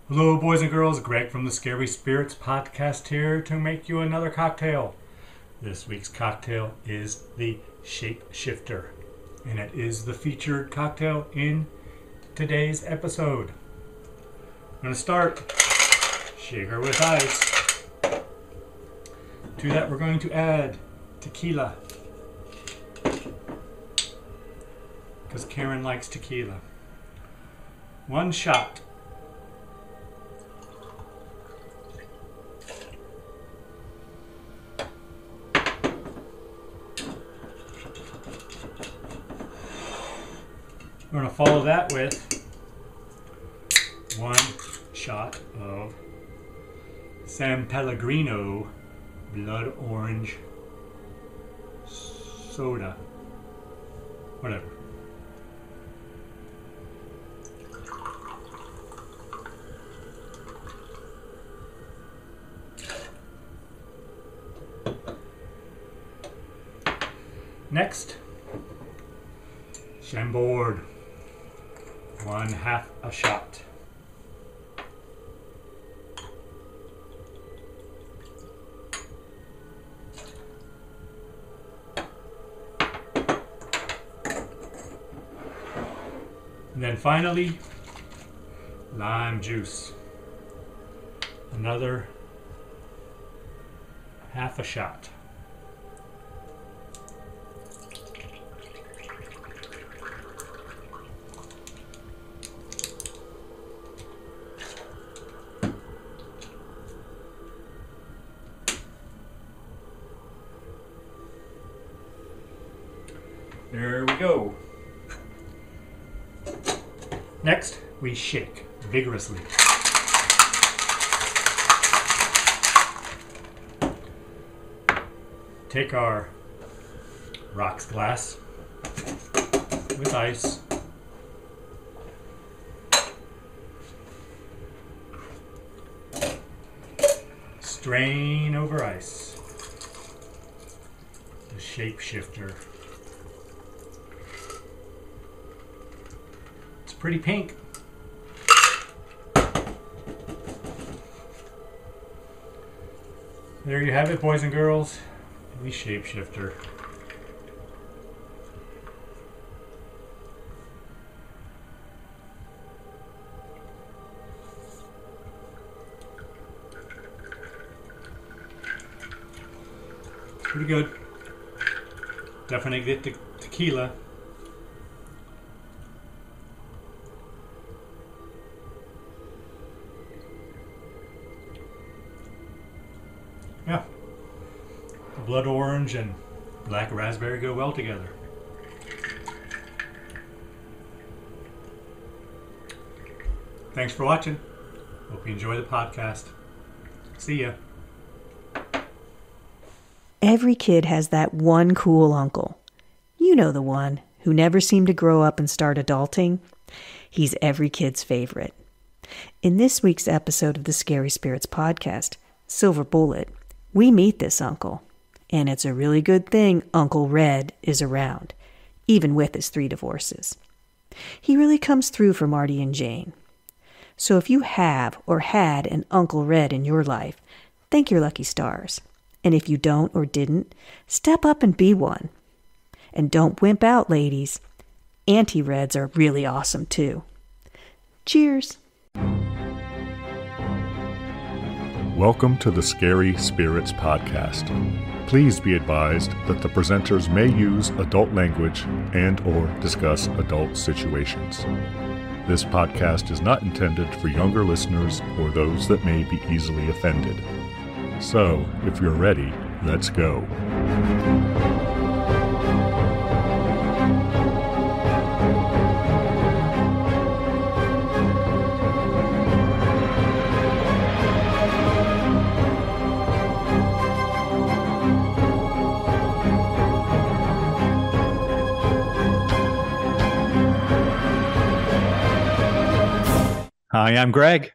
Hello, boys and girls. Greg from the Scary Spirits podcast here to make you another cocktail. This week's cocktail is the Shapeshifter, and it is the featured cocktail in today's episode. I'm going to start shaker with ice. To that, we're going to add tequila, because Karen likes tequila. 1 shot. We're going to follow that with 1 shot of San Pellegrino blood orange soda. Whatever. Next, Chambord. 1/2 a shot. And then finally, lime juice. Another 1/2 a shot. There we go. Next, we shake vigorously. Take our rocks glass with ice. Strain over ice. The Shapeshifter. Pretty pink. There you have it, boys and girls. The Shapeshifter. Pretty good. Definitely get the tequila. Yeah, the blood orange and black raspberry go well together. Thanks for watching. Hope you enjoy the podcast. See ya. Every kid has that one cool uncle. You know the one who never seemed to grow up and start adulting. He's every kid's favorite. In this week's episode of the Scary Spirits podcast, Silver Bullet, we meet this uncle, and it's a really good thing Uncle Red is around, even with his 3 divorces. He really comes through for Marty and Jane. So if you have or had an Uncle Red in your life, thank your lucky stars. And if you don't or didn't, step up and be one. And don't wimp out, ladies. Auntie Reds are really awesome too. Cheers. Welcome to the Scary Spirits podcast. Please be advised that the presenters may use adult language and or discuss adult situations. This podcast is not intended for younger listeners or those that may be easily offended. So, if you're ready, let's go. Hi, I'm Greg.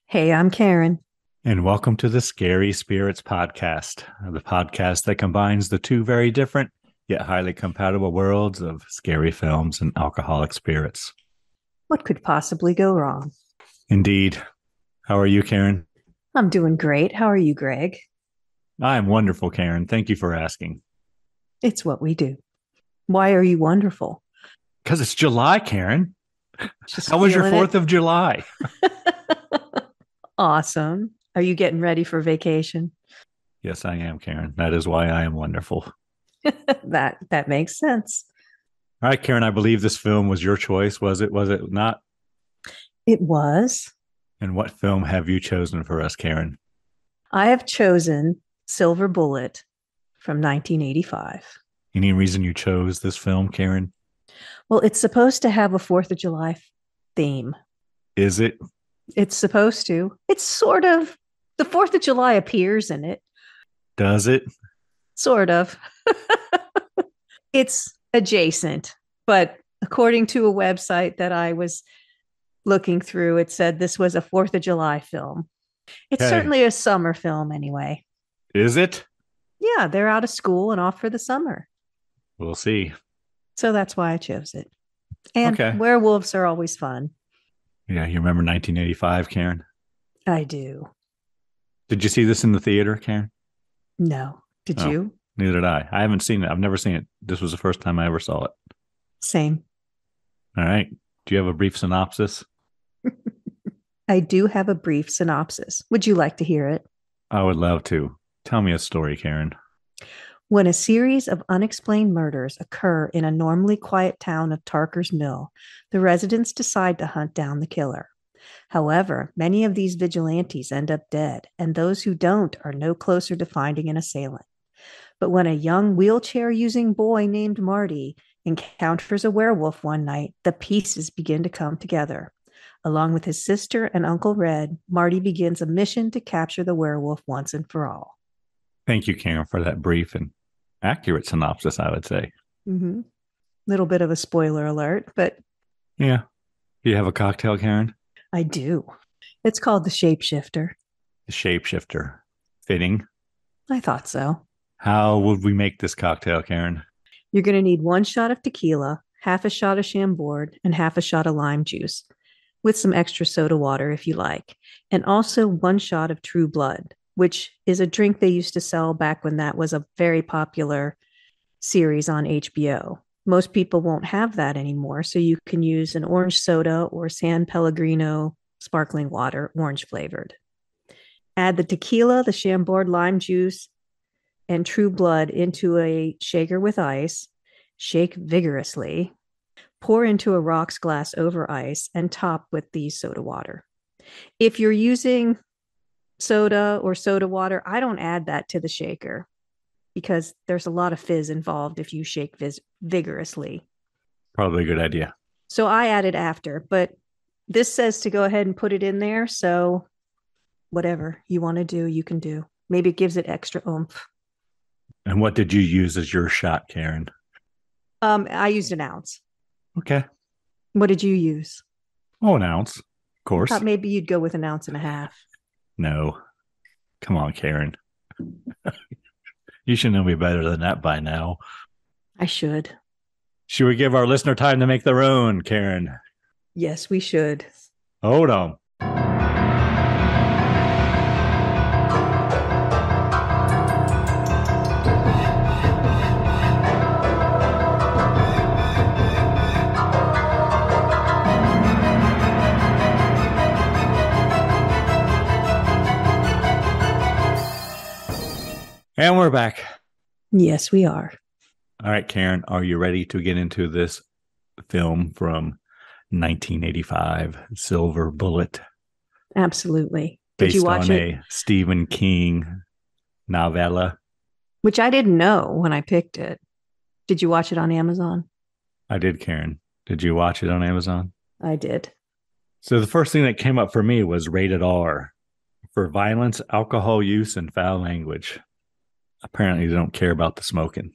Hey, I'm Karen. And welcome to the Scary Spirits podcast, the podcast that combines the two very different yet highly compatible worlds of scary films and alcoholic spirits. What could possibly go wrong? Indeed. How are you, Karen? I'm doing great. How are you, Greg? I'm wonderful, Karen. Thank you for asking. It's what we do. Why are you wonderful? Because it's July, Karen. Just How was your feeling 4th of July? it. Awesome. Are you getting ready for vacation? Yes, I am, Karen. That is why I am wonderful. That makes sense. All right, Karen, I believe this film was your choice. Was it? Was it not? It was. And what film have you chosen for us, Karen? I have chosen Silver Bullet from 1985. Any reason you chose this film, Karen? Well, it's supposed to have a 4th of July theme. Is it? It's supposed to. It's sort of. The 4th of July appears in it. Does it? Sort of. It's adjacent, but according to a website that I was looking through, it said this was a 4th of July film. It's Okay. certainly a summer film anyway. Is it? Yeah, they're out of school and off for the summer. We'll see. So that's why I chose it. And Okay. werewolves are always fun. Yeah, you remember 1985, Karen? I do. Did you see this in the theater, Karen? No. Did Oh. you? Neither did I. I haven't seen it. I've never seen it. This was the first time I ever saw it. Same. All right. Do you have a brief synopsis? I do have a brief synopsis. Would you like to hear it? I would love to. Tell me a story, Karen. When a series of unexplained murders occur in a normally quiet town of Tarker's Mill, the residents decide to hunt down the killer. However, many of these vigilantes end up dead, and those who don't are no closer to finding an assailant. But when a young wheelchair-using boy named Marty encounters a werewolf one night, the pieces begin to come together. Along with his sister and Uncle Red, Marty begins a mission to capture the werewolf once and for all. Thank you, Karen, for that brief and accurate synopsis, I would say. Mm-hmm. Little bit of a spoiler alert, but Yeah. Do you have a cocktail, Karen? I do. It's called the Shapeshifter. The Shapeshifter. Fitting. I thought so. How would we make this cocktail, Karen? You're going to need 1 shot of tequila, half a shot of Chambord, and half a shot of lime juice, with some extra soda water if you like, and also 1 shot of Tru Blood, which is a drink they used to sell back when that was a very popular series on HBO. Most people won't have that anymore, so you can use an orange soda or San Pellegrino sparkling water, orange flavored. Add the tequila, the Chambord lime juice, and Tru Blood into a shaker with ice. Shake vigorously. Pour into a rocks glass over ice and top with the soda water. If you're using soda or soda water, I don't add that to the shaker because there's a lot of fizz involved if you shake vigorously. Probably a good idea. So I add it after, but this says to go ahead and put it in there. So whatever you want to do, you can do. Maybe it gives it extra oomph. And what did you use as your shot, Karen? I used an ounce. Okay. What did you use? Oh, an ounce. Of course. I thought maybe you'd go with 1.5 ounces. No. Come on, Karen. You should know me better than that by now. I should. Should we give our listener time to make their own, Karen? Yes, we should. Hold on. And we're back. Yes, we are. All right, Karen, are you ready to get into this film from 1985, Silver Bullet? Absolutely. Did Based you watch on it? a Stephen King novella. Which I didn't know when I picked it. Did you watch it on Amazon? I did, Karen. Did you watch it on Amazon? I did. So the first thing that came up for me was rated R for violence, alcohol use, and foul language. Apparently, they don't care about the smoking.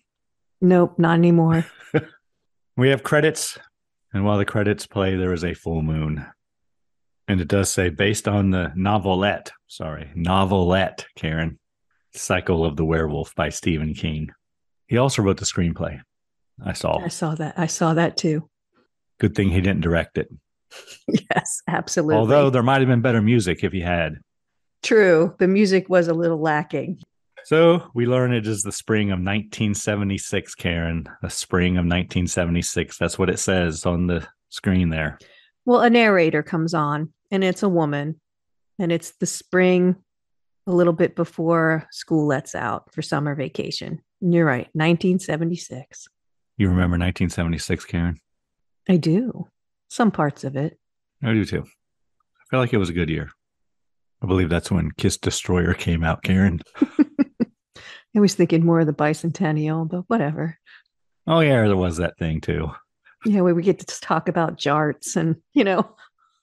Nope, not anymore. We have credits, and while the credits play, there is a full moon. And it does say, based on the novelette, Karen, Cycle of the Werewolf by Stephen King. He also wrote the screenplay. I saw that. I saw that too. Good thing he didn't direct it. Yes, absolutely. Although there might have been better music if he had. True. The music was a little lacking. So we learn it is the spring of 1976, Karen. The spring of 1976. That's what it says on the screen there. Well, a narrator comes on, and it's a woman, and it's the spring a little bit before school lets out for summer vacation. And you're right, 1976. You remember 1976, Karen? I do. Some parts of it. I do too. I feel like it was a good year. I believe that's when Kiss Destroyer came out, Karen. I was thinking more of the bicentennial, but whatever. Oh, yeah, there was that thing too. Yeah, we get to talk about jarts and,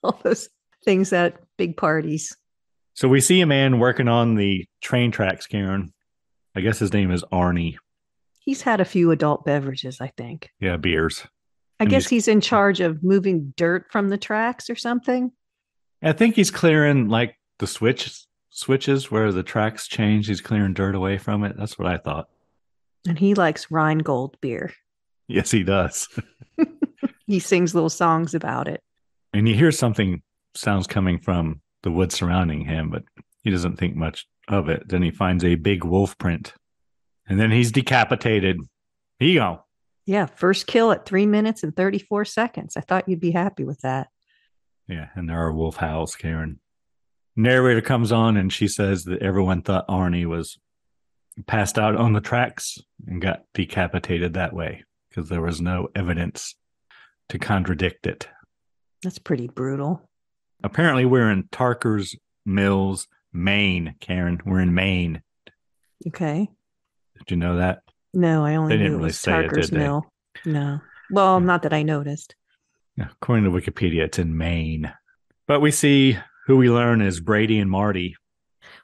all those things at big parties. So we see a man working on the train tracks, Karen. I guess his name is Arnie. He's had a few adult beverages, I think. Yeah, beers. I guess he's in charge of moving dirt from the tracks or something. I think he's clearing like the switches where the tracks change. He's clearing dirt away from it. That's what I thought. And he likes Rheingold beer. Yes, he does. He sings little songs about it. And you hear sounds coming from the wood surrounding him, but he doesn't think much of it. Then he finds a big wolf print. And then he's decapitated. Here you go. Yeah, first kill at 3 minutes and 34 seconds. I thought you'd be happy with that. Yeah, and there are wolf howls, Karen. Narrator comes on and she says that everyone thought Arnie was passed out on the tracks and got decapitated that way because there was no evidence to contradict it. That's pretty brutal. Apparently, we're in Tarker's Mills, Maine, Karen. We're in Maine. Okay. Did you know that? No, I only They knew didn't it really was say it, Tarker's did they? Mill. No. Well, not that I noticed. According to Wikipedia, it's in Maine. But we see who we learn is Brady and Marty.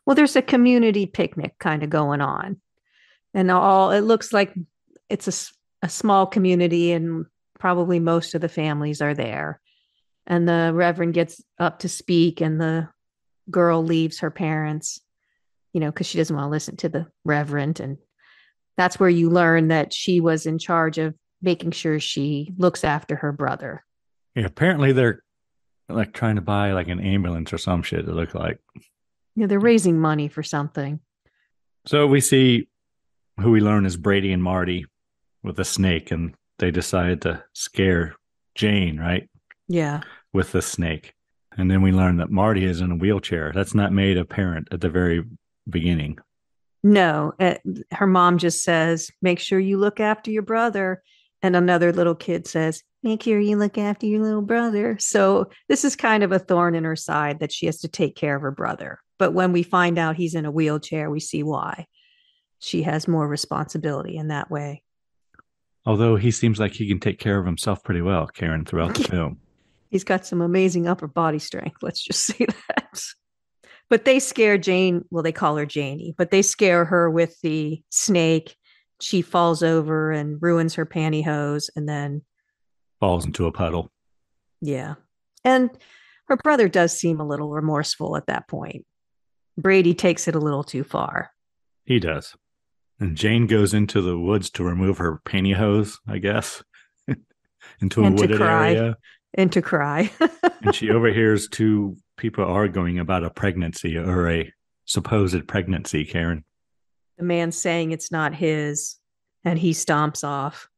Well, there's a community picnic kind of going on. And it looks like it's a small community and probably most of the families are there. And the Reverend gets up to speak and the girl leaves her parents, because she doesn't want to listen to the Reverend. And that's where you learn that she was in charge of making sure she looks after her brother. Yeah, apparently they're like trying to buy like an ambulance or some shit, it looked like. Yeah, they're raising money for something. So we see who we learn is Brady and Marty with a snake, and they decide to scare Jane, right? Yeah. With the snake. And then we learn that Marty is in a wheelchair. That's not made apparent at the very beginning. No, her mom just says, make sure you look after your brother. And another little kid says, make sure you look after your little brother. So this is kind of a thorn in her side that she has to take care of her brother. But when we find out he's in a wheelchair, we see why. She has more responsibility in that way. Although he seems like he can take care of himself pretty well, Karen, throughout the film. He's got some amazing upper body strength. Let's just say that. But they scare Jane. Well, they call her Janie, but they scare her with the snake. She falls over and ruins her pantyhose and then falls into a puddle. Yeah. And her brother does seem a little remorseful at that point. Brady takes it a little too far. He does. And Jane goes into the woods to remove her pantyhose, I guess, into a wooded area. And to cry. And she overhears two people arguing about a pregnancy or a supposed pregnancy, Karen. The man saying it's not his, and he stomps off.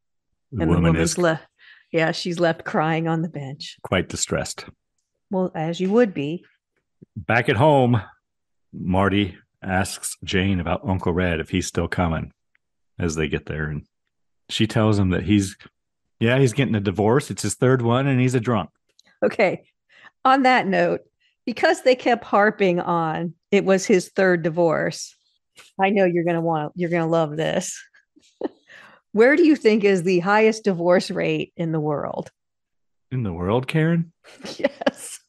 The and the woman woman's is left. Yeah, she's left crying on the bench. Quite distressed. Well, as you would be. Back at home, Marty asks Jane about Uncle Red, if he's still coming as they get there. And she tells him that he's getting a divorce. It's his third one, and he's a drunk. Okay. On that note, because they kept harping on it was his third divorce, I know you're going to love this. Where do you think is the highest divorce rate in the world? In the world, Karen? Yes.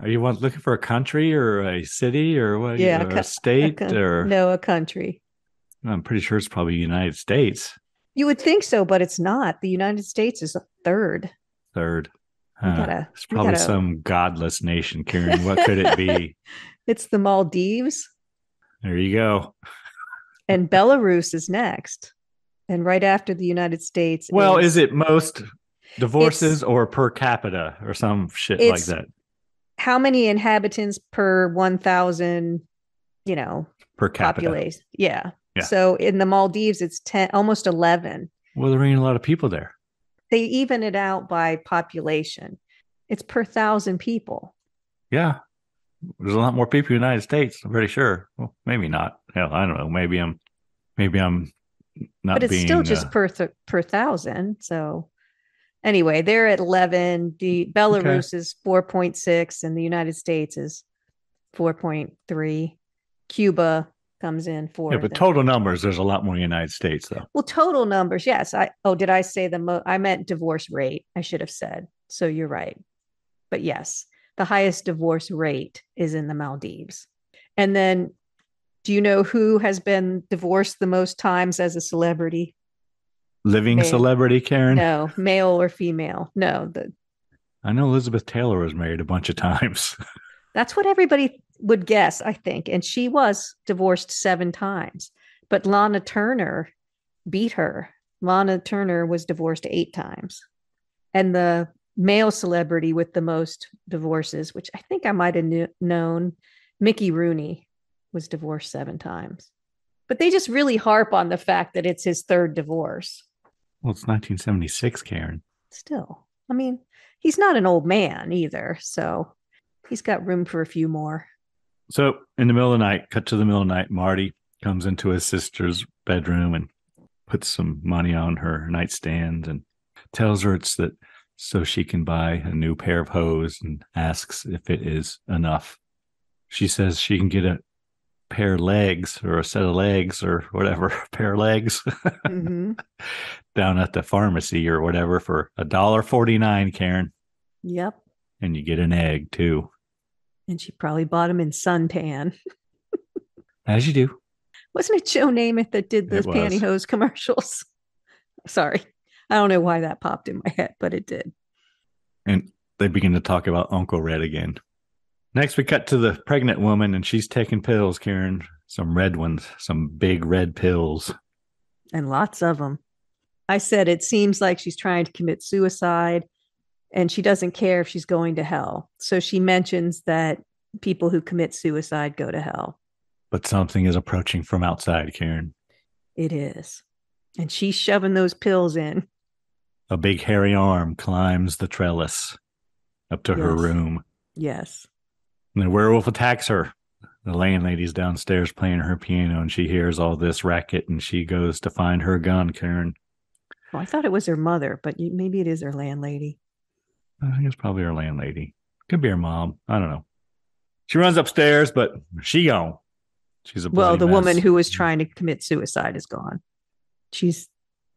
Are you looking for a country or a city or what? Yeah, or a state or no, a country. I'm pretty sure it's probably the United States. You would think so, but it's not. The United States is third. Third. It's probably some godless nation, Karen. What could it be? It's the Maldives. There you go. And Belarus is next. And right after the United States. Well, is it most Divorces or per capita or some shit like that. How many inhabitants per 1,000, per capita population? Yeah. So in the Maldives, it's 10, almost 11. Well, there ain't a lot of people there. They even it out by population. It's per 1,000 people. Yeah. There's a lot more people in the United States, I'm pretty sure. Well, maybe not. Hell, I don't know. Maybe I'm not. But it's still just per 1,000. So anyway, they're at 11. The Belarus is 4.6, and the United States is 4.3. Cuba comes in 4. Yeah, but total numbers, there's a lot more in the United States, though. Well, total numbers, yes. Did I say I meant divorce rate? I should have said. So you're right. But yes, the highest divorce rate is in the Maldives. And then, do you know who has been divorced the most times as a celebrity? Living celebrity, Karen? No, male or female. No. I know Elizabeth Taylor was married a bunch of times. That's what everybody would guess, I think. And she was divorced 7 times. But Lana Turner beat her. Lana Turner was divorced 8 times. And the male celebrity with the most divorces, which I think I might have known, Mickey Rooney, was divorced 7 times. But they just really harp on the fact that it's his 3rd divorce. Well, it's 1976, Karen. Still, I mean, he's not an old man either, so he's got room for a few more. So in the middle of the night, cut to the middle of the night, Marty comes into his sister's bedroom and puts some money on her nightstand and tells her it's that so she can buy a new pair of hose, and asks if it is enough. She says she can get a pair of legs or a set of legs or whatever, pair of legs down at the pharmacy or whatever for $1.49, Karen. Yep. And you get an egg too. And she probably bought them in suntan. As you do. Wasn't it Joe Namath that did those pantyhose commercials? Sorry. I don't know why that popped in my head, but it did. And they begin to talk about Uncle Red again. Next, we cut to the pregnant woman, and she's taking pills, Karen. Some red ones, some big red pills. And lots of them. I said it seems like she's trying to commit suicide, and she doesn't care if she's going to hell. So she mentions that people who commit suicide go to hell. But something is approaching from outside, Karen. It is. And she's shoving those pills in. A big hairy arm climbs the trellis up to her room. Yes. And the werewolf attacks her. The landlady's downstairs playing her piano, and she hears all this racket, and she goes to find her gun, Karen. Oh, I thought it was her mother, but maybe it is her landlady. I think it's probably her landlady. Could be her mom. I don't know. She runs upstairs, but she gone. She's a the mess. woman who was trying to commit suicide is gone. She's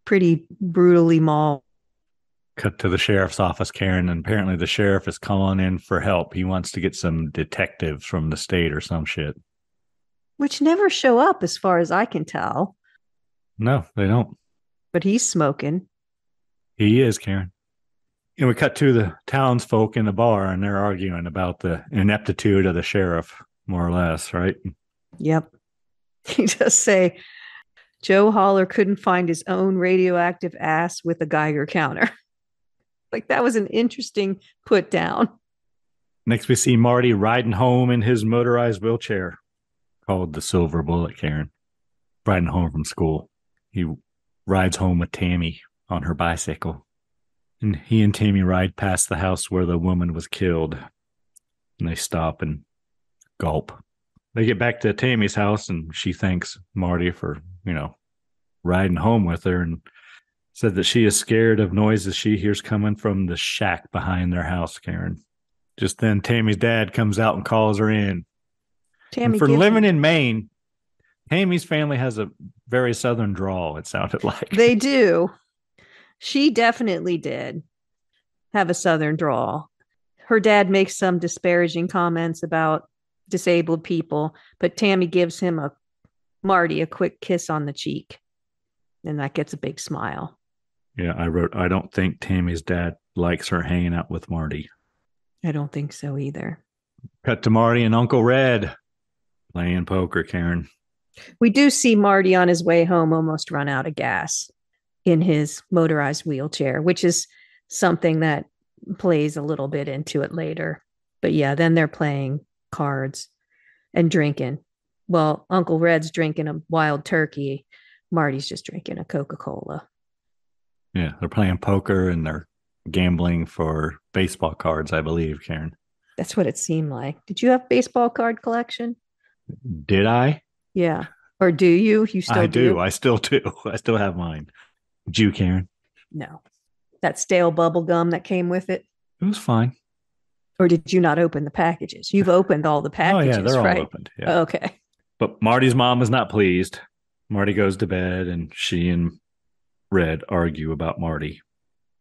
pretty brutally mauled. Cut to the sheriff's office, Karen, and apparently the sheriff is calling in for help. He wants to get some detectives from the state or some shit. Which never show up as far as I can tell. No, they don't. But he's smoking. He is, Karen. And we cut to the townsfolk in the bar, and they're arguing about the ineptitude of the sheriff, more or less, right? Yep. He just say, Joe Holler couldn't find his own radioactive ass with a Geiger counter. Like, that was an interesting put down. Next, we see Marty riding home in his motorized wheelchair, called the Silver Bullet, Karen, riding home from school. He rides home with Tammy on her bicycle. And he and Tammy ride past the house where the woman was killed. And they stop and gulp. They get back to Tammy's house, and she thanks Marty for, riding home with her, and said that she is scared of noises she hears coming from the shack behind their house, Karen. Just then, Tammy's dad comes out and calls her in. And for living in Maine, Tammy's family has a very southern drawl, it sounded like. They do. She definitely did have a southern drawl. Her dad makes some disparaging comments about disabled people, but Tammy gives Marty a quick kiss on the cheek. And that gets a big smile. Yeah, I wrote, I don't think Tammy's dad likes her hanging out with Marty. I don't think so either. Cut to Marty and Uncle Red playing poker, Karen. We do see Marty on his way home almost run out of gas in his motorized wheelchair, which is something that plays a little bit into it later. But yeah, then they're playing cards and drinking. Well, Uncle Red's drinking a wild turkey. Marty's just drinking a Coca-Cola. Yeah, they're playing poker and they're gambling for baseball cards, I believe, Karen. That's what it seemed like. Did you have baseball card collection? Did I? Yeah. Or do you? You still I do? I still do. I still have mine. Did you, Karen? No. That stale bubble gum that came with it? It was fine. Or did you not open the packages? You've opened all the packages, Oh, yeah, they're right? all opened. Yeah. Okay. But Marty's mom is not pleased. Marty goes to bed and she and Red argue about Marty.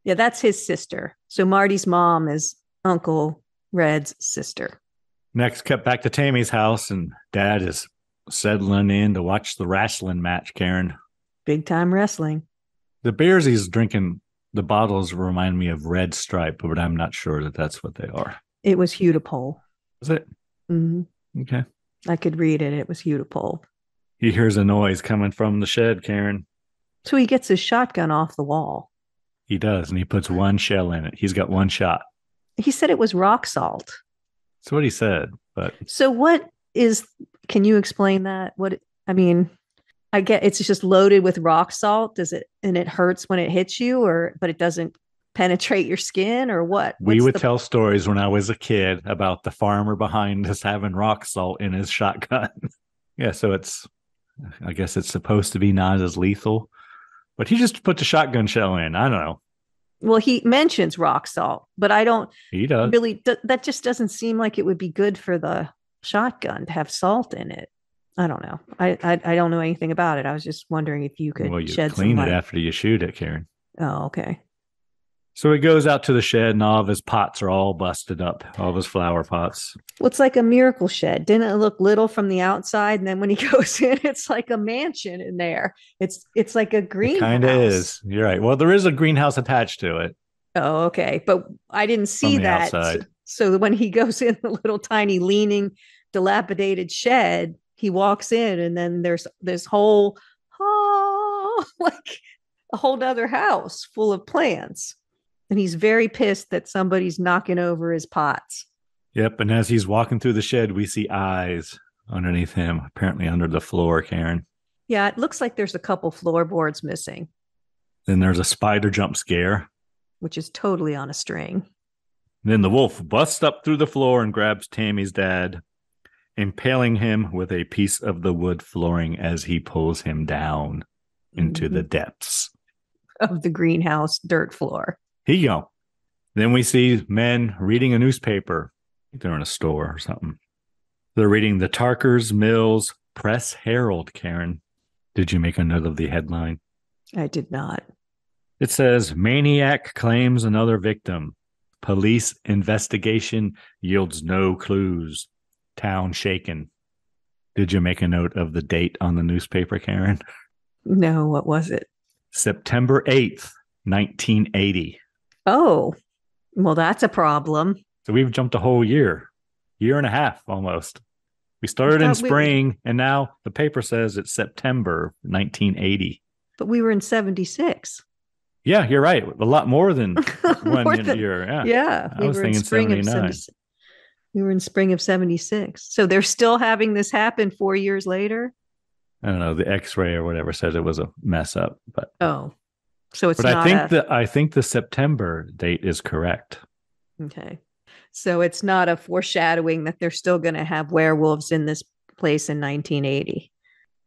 Yeah, that's his sister. So Marty's mom is Uncle Red's sister. Next, cut back to Tammy's house, and Dad is settling in to watch the wrestling match, Karen. Big time wrestling. The beers he's drinking, the bottles remind me of Red Stripe, but I'm not sure that that's what they are. It was Hudipole. Is it? Mm-hmm. Okay. I could read it. It was Hudipole. He hears a noise coming from the shed, Karen. So he gets his shotgun off the wall. He does, and he puts one shell in it. He's got one shot. He said it was rock salt. That's what he said. But so what is, can you explain that? I get it's just loaded with rock salt. Does it, and it hurts when it hits you, but it doesn't penetrate your skin, or what? We would tell stories when I was a kid about the farmer behind us having rock salt in his shotgun. Yeah, so I guess it's supposed to be not as lethal, but he just put the shotgun shell in. I don't know. Well, he mentions rock salt, but I don't. He does. Really, that just doesn't seem like it would be good for the shotgun to have salt in it. I don't know. I don't know anything about it. I was just wondering if you could shed some light. Clean it after you shoot it, Karen. Oh, okay. So he goes out to the shed, and all of his pots are all busted up, all of his flower pots. Well, it's like a miracle shed. Didn't it look little from the outside? And then when he goes in, it's like a mansion in there. It's like a greenhouse. It kind of is. You're right. Well, there is a greenhouse attached to it. Oh, okay. But I didn't see that. So when he goes in the little tiny leaning, dilapidated shed, he walks in, and then there's this whole, like a whole nother house full of plants. And he's very pissed that somebody's knocking over his pots. Yep. And as he's walking through the shed, we see eyes underneath him, apparently under the floor, Karen. Yeah, it looks like there's a couple floorboards missing. Then there's a spider jump scare, which is totally on a string. Then the wolf busts up through the floor and grabs Tammy's dad, impaling him with a piece of the wood flooring as he pulls him down into the depths of the greenhouse dirt floor. Here you go. Then we see men reading a newspaper. I think they're in a store or something. They're reading the Tarker's Mills Press Herald, Karen. Did you make a note of the headline? I did not. It says, maniac claims another victim. Police investigation yields no clues. Town shaken. Did you make a note of the date on the newspaper, Karen? No, what was it? September 8th, 1980. Oh, well, that's a problem. So we've jumped a whole year and a half almost. We started in spring, and now the paper says it's September 1980. But we were in 76. Yeah, you're right. A lot more than one year. Yeah. I was thinking 79. We were in spring of 76. So they're still having this happen 4 years later? I don't know. The X-ray or whatever said it was a mess up. But so it's but not I think the September date is correct. Okay. So it's not a foreshadowing that they're still going to have werewolves in this place in 1980.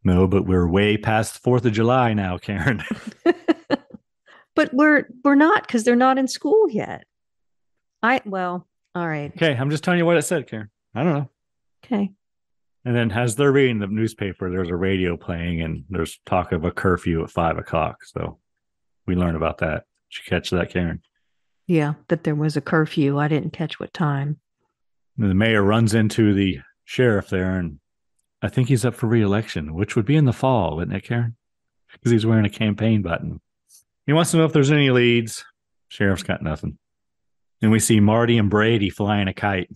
No, but we're way past 4th of July now, Karen. But we're not, because they're not in school yet. All right. Okay, I'm just telling you what it said, Karen. I don't know. Okay. And then as they're reading the newspaper, there's a radio playing, and there's talk of a curfew at 5:00. So we learn about that. Did you catch that, Karen? Yeah, that there was a curfew. I didn't catch what time. And the mayor runs into the sheriff there, and I think he's up for re-election, which would be in the fall, wouldn't it, Karen? Because he's wearing a campaign button. He wants to know if there's any leads. Sheriff's got nothing. And we see Marty and Brady flying a kite.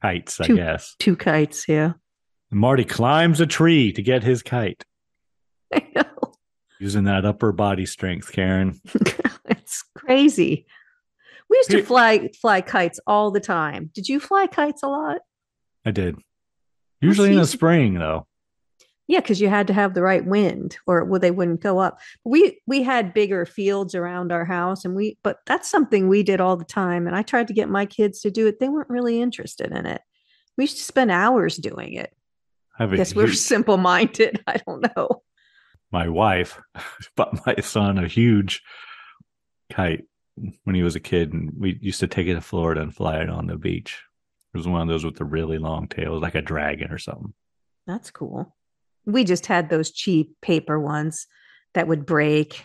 Kites, I guess. 2 kites, yeah. And Marty climbs a tree to get his kite. I know. Using that upper body strength, Karen. It's crazy. We used to fly kites all the time. Did you fly kites a lot? I did. Usually in the spring, though. Yeah, because you had to have the right wind, or they wouldn't go up. We had bigger fields around our house, but that's something we did all the time. And I tried to get my kids to do it. They weren't really interested in it. We used to spend hours doing it. I guess we're simple-minded. I don't know. My wife bought my son a huge kite when he was a kid, and we used to take it to Florida and fly it on the beach. It was one of those with the really long tail, like a dragon or something. That's cool. We just had those cheap paper ones that would break,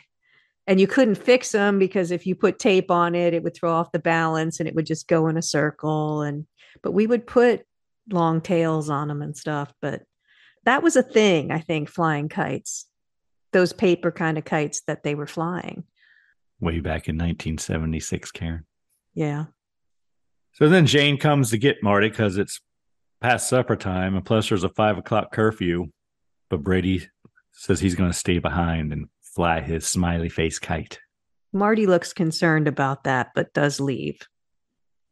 and you couldn't fix them because if you put tape on it, it would throw off the balance and it would just go in a circle. But we would put long tails on them and stuff. But that was a thing, I think, flying kites, those paper kind of kites that they were flying. Way back in 1976, Karen. Yeah. So then Jane comes to get Marty because it's past supper time, and plus there's a 5 o'clock curfew. But Brady says he's going to stay behind and fly his smiley face kite. Marty looks concerned about that, but does leave.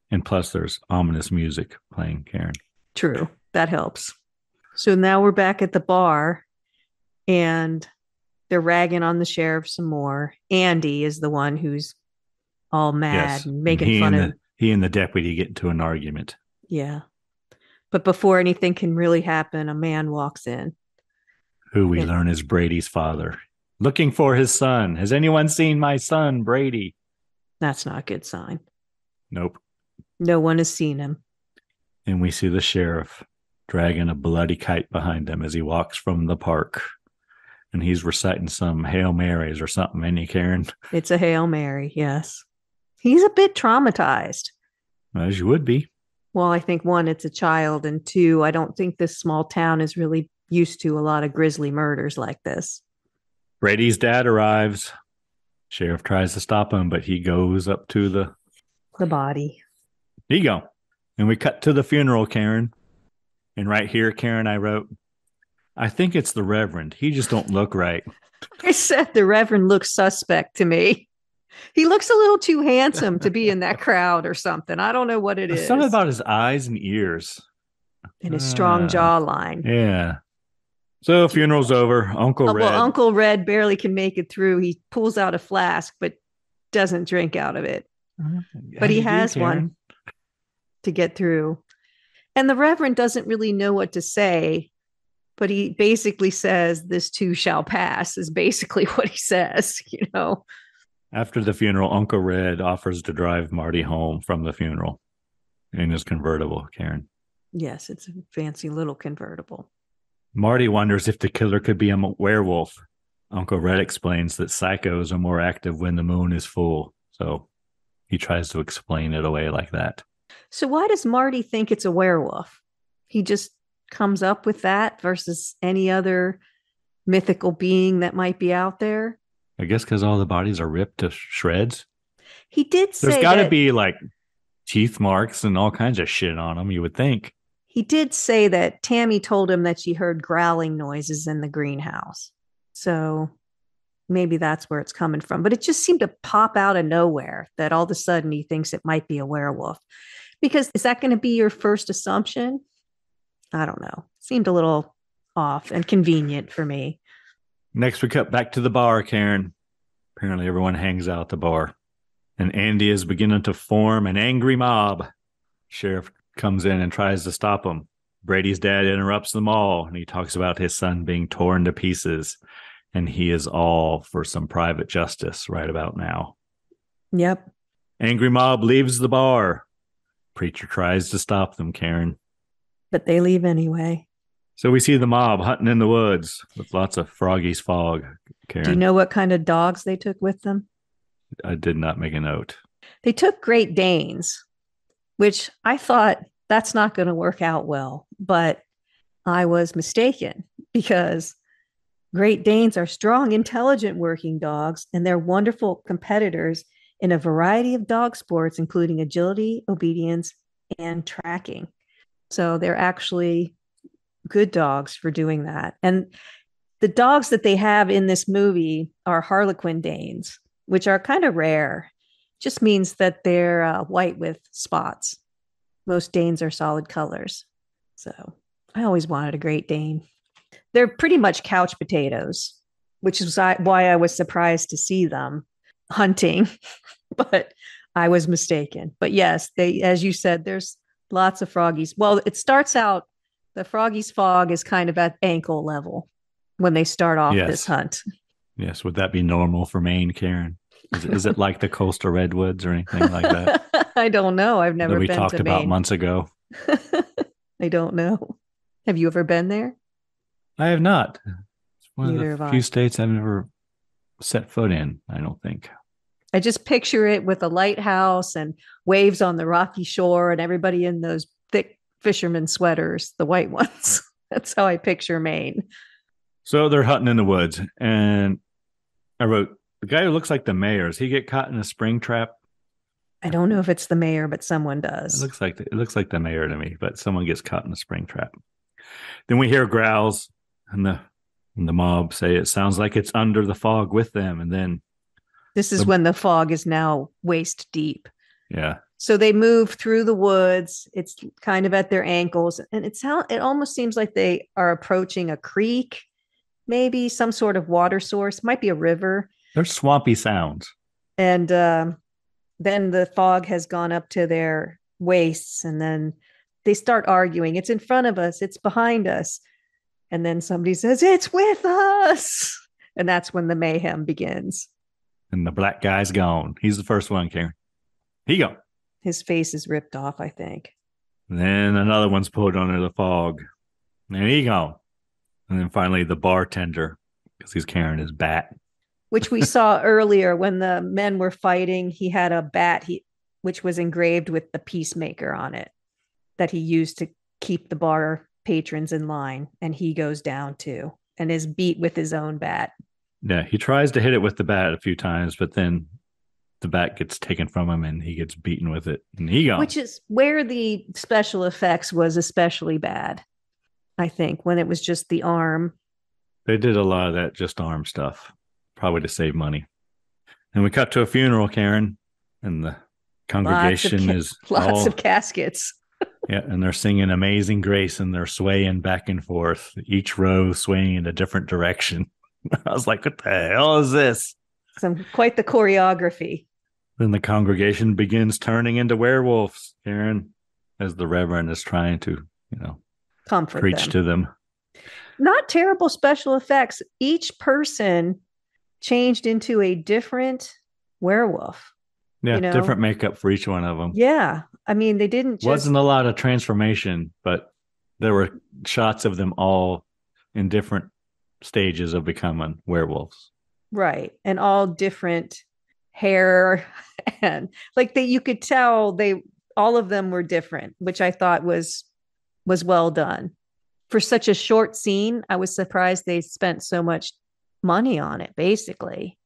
And plus there's ominous music playing, Karen. True. That helps. So now we're back at the bar, and they're ragging on the sheriff some more. Andy is the one who's all mad and making fun of... He and the deputy get into an argument. Yeah. But before anything can really happen, a man walks in. Who we learn is Brady's father. Looking for his son. Has anyone seen my son, Brady? That's not a good sign. Nope. No one has seen him. And we see the sheriff dragging a bloody kite behind him as he walks from the park. And he's reciting some Hail Marys or something, ain't he, Karen? It's a Hail Mary, yes. He's a bit traumatized. As you would be. Well, I think one, it's a child, and two, I don't think this small town is really used to a lot of grisly murders like this. Brady's dad arrives. Sheriff tries to stop him, but he goes up to the body. There you go. And we cut to the funeral, Karen. And right here, Karen, I wrote, I think it's the Reverend. He just don't look right. I said the Reverend looks suspect to me. He looks a little too handsome to be in that crowd or something. I don't know what it is. Something about his eyes and ears. And his strong jawline. Yeah. So funeral's over. Uncle Red. Well, Uncle Red barely can make it through. He pulls out a flask, but doesn't drink out of it. But he has one to get through. And the Reverend doesn't really know what to say, but he basically says, this too shall pass, is basically what he says, you know. After the funeral, Uncle Red offers to drive Marty home from the funeral in his convertible, Karen. Yes, it's a fancy little convertible. Marty wonders if the killer could be a werewolf. Uncle Red explains that psychos are more active when the moon is full. So he tries to explain it away like that. So why does Marty think it's a werewolf? He just comes up with that versus any other mythical being that might be out there? I guess because all the bodies are ripped to shreds. He did say there's got to be like teeth marks and all kinds of shit on them, you would think. He did say that Tammy told him that she heard growling noises in the greenhouse. So maybe that's where it's coming from. But it just seemed to pop out of nowhere that all of a sudden he thinks it might be a werewolf. Because is that going to be your first assumption? I don't know. Seemed a little off and convenient for me. Next, we cut back to the bar, Karen. Apparently everyone hangs out at the bar. And Andy is beginning to form an angry mob. Sheriff comes in and tries to stop him. Brady's dad interrupts them all, and he talks about his son being torn to pieces. And he is all for some private justice right about now. Yep. Angry mob leaves the bar. Preacher tries to stop them, Karen. But they leave anyway. So we see the mob hunting in the woods with lots of Froggy's Fog, Karen. Do you know what kind of dogs they took with them? I did not make a note. They took Great Danes, which I thought that's not going to work out well. But I was mistaken because Great Danes are strong, intelligent working dogs, and they're wonderful competitors in a variety of dog sports, including agility, obedience, and tracking. So they're actually good dogs for doing that. And the dogs that they have in this movie are Harlequin Danes, which are kind of rare. Just means that they're white with spots. Most Danes are solid colors. So I always wanted a Great Dane. They're pretty much couch potatoes, which is why I was surprised to see them hunting, but I was mistaken. But yes, they, as you said, there's lots of froggies. Well, it starts out, the froggies fog is kind of at ankle level when they start off this hunt. Yes. Would that be normal for Maine, Karen? Is it like the coastal redwoods or anything like that? I don't know. I've never been to Maine. We talked about months ago. I don't know. Have you ever been there? I have not. It's one of the few states I've never set foot in, I don't think. I just picture it with a lighthouse and waves on the rocky shore and everybody in those thick fisherman sweaters, the white ones. That's how I picture Maine. So they're hunting in the woods, and I wrote, the guy who looks like the mayor, does he get caught in a spring trap? I don't know if it's the mayor, but someone does. It looks like the mayor to me, but someone gets caught in a spring trap. Then we hear growls, and the mob say it sounds like it's under the fog with them. And then this is when the fog is now waist deep. Yeah. So they move through the woods. It's kind of at their ankles, and it almost seems like they are approaching a creek, maybe some sort of water source. Might be a river. They're swampy sounds. And then the fog has gone up to their waists, and then they start arguing. It's in front of us. It's behind us. And then somebody says, it's with us. And that's when the mayhem begins. And the black guy's gone. He's the first one, Karen. He gone. His face is ripped off, I think. And then another one's pulled under the fog. And he gone. And then finally the bartender, because he's carrying his bat. Which we saw earlier when the men were fighting. He had a bat which was engraved with the peacemaker on it that he used to keep the bar patrons in line. And he goes down too and is beat with his own bat. Yeah, he tries to hit it with the bat a few times, but then the bat gets taken from him and he gets beaten with it. And he gone. Which is where the special effects was especially bad, I think, when it was just the arm. They did a lot of that just arm stuff, probably to save money. And we cut to a funeral, Karen, and the congregation is lots of caskets. Yeah, and they're singing Amazing Grace, and they're swaying back and forth, each row swaying in a different direction. I was like, what the hell is this? Quite the choreography. Then the congregation begins turning into werewolves, Karen, as the Reverend is trying to, comfort preach them. to them. Not terrible special effects. Each person changed into a different werewolf. Yeah, different makeup for each one of them. Yeah. I mean, they didn't just... Wasn't a lot of transformation, but there were shots of them all in different stages of becoming werewolves. Right. And all different hair. And you could tell all of them were different, which I thought was well done. For such a short scene, I was surprised they spent so much money on it, basically.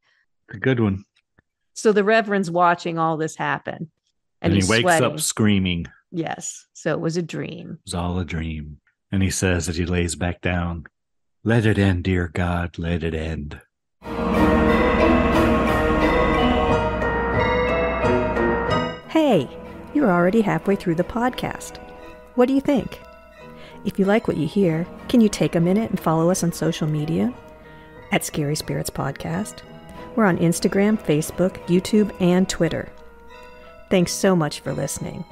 A good one. So the Reverend's watching all this happen. And he wakes sweating. Up screaming. Yes. So it was a dream. It was all a dream. And he says as he lays back down, let it end, dear God, let it end. Hey, you're already halfway through the podcast. What do you think? If you like what you hear, can you take a minute and follow us on social media? At Scary Spirits Podcast. We're on Instagram, Facebook, YouTube, and Twitter. Thanks so much for listening.